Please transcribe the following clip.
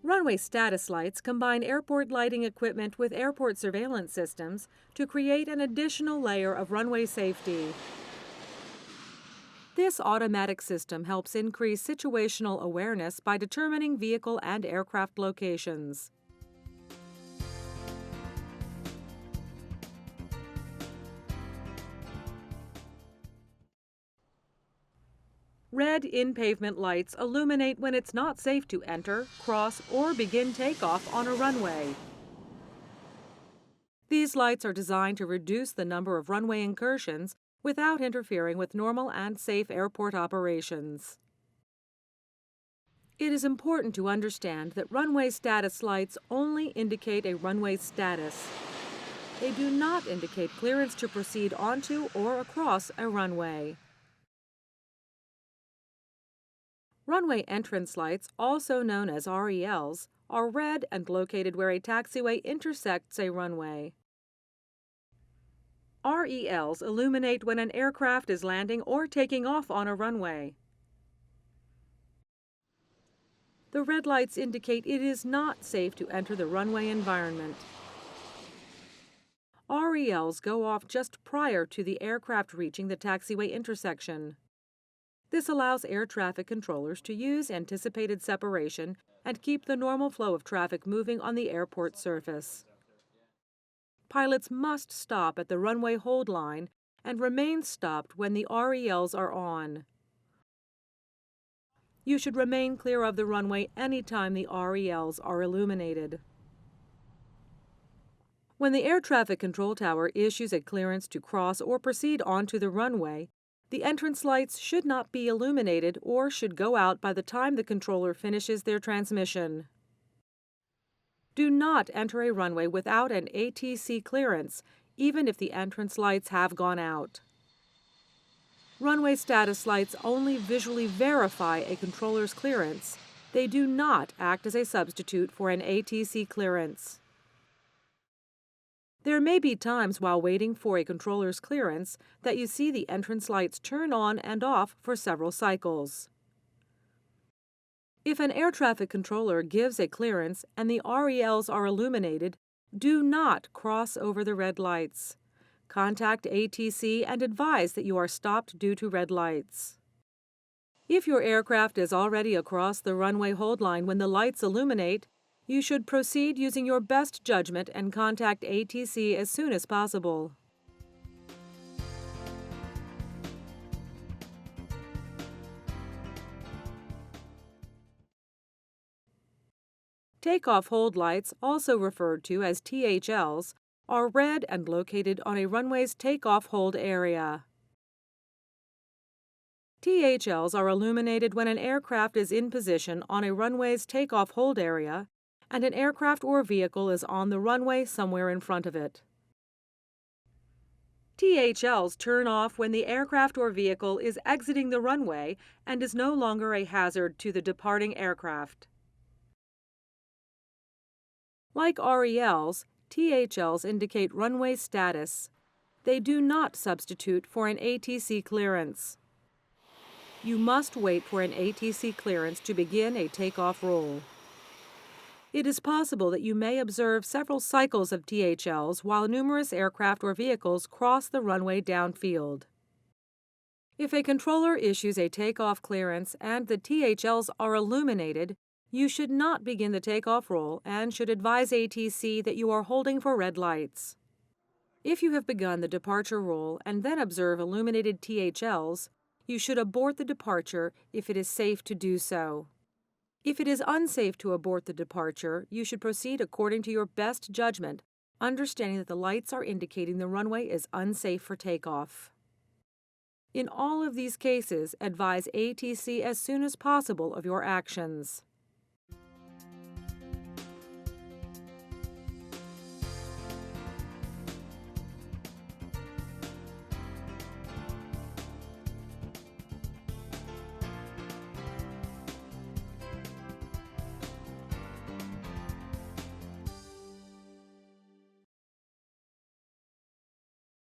Runway status lights combine airport lighting equipment with airport surveillance systems to create an additional layer of runway safety. This automatic system helps increase situational awareness by determining vehicle and aircraft locations. Red in-pavement lights illuminate when it's not safe to enter, cross, or begin takeoff on a runway. These lights are designed to reduce the number of runway incursions without interfering with normal and safe airport operations. It is important to understand that runway status lights only indicate a runway status. They do not indicate clearance to proceed onto or across a runway. Runway entrance lights, also known as RELs, are red and located where a taxiway intersects a runway. RELs illuminate when an aircraft is landing or taking off on a runway. The red lights indicate it is not safe to enter the runway environment. RELs go off just prior to the aircraft reaching the taxiway intersection. This allows air traffic controllers to use anticipated separation and keep the normal flow of traffic moving on the airport surface. Pilots must stop at the runway hold line and remain stopped when the RELs are on. You should remain clear of the runway anytime the RELs are illuminated. When the air traffic control tower issues a clearance to cross or proceed onto the runway, the entrance lights should not be illuminated or should go out by the time the controller finishes their transmission. Do not enter a runway without an ATC clearance, even if the entrance lights have gone out. Runway status lights only visually verify a controller's clearance. They do not act as a substitute for an ATC clearance. There may be times while waiting for a controller's clearance that you see the entrance lights turn on and off for several cycles. If an air traffic controller gives a clearance and the RELs are illuminated, do not cross over the red lights. Contact ATC and advise that you are stopped due to red lights. If your aircraft is already across the runway hold line when the lights illuminate, you should proceed using your best judgment and contact ATC as soon as possible. Takeoff hold lights, also referred to as THLs, are red and located on a runway's takeoff hold area. THLs are illuminated when an aircraft is in position on a runway's takeoff hold area and an aircraft or vehicle is on the runway somewhere in front of it. THLs turn off when the aircraft or vehicle is exiting the runway and is no longer a hazard to the departing aircraft. Like RELs, THLs indicate runway status. They do not substitute for an ATC clearance. You must wait for an ATC clearance to begin a takeoff roll. It is possible that you may observe several cycles of THLs while numerous aircraft or vehicles cross the runway downfield. If a controller issues a takeoff clearance and the THLs are illuminated, you should not begin the takeoff roll and should advise ATC that you are holding for red lights. If you have begun the departure roll and then observe illuminated THLs, you should abort the departure if it is safe to do so. If it is unsafe to abort the departure, you should proceed according to your best judgment, understanding that the lights are indicating the runway is unsafe for takeoff. In all of these cases, advise ATC as soon as possible of your actions.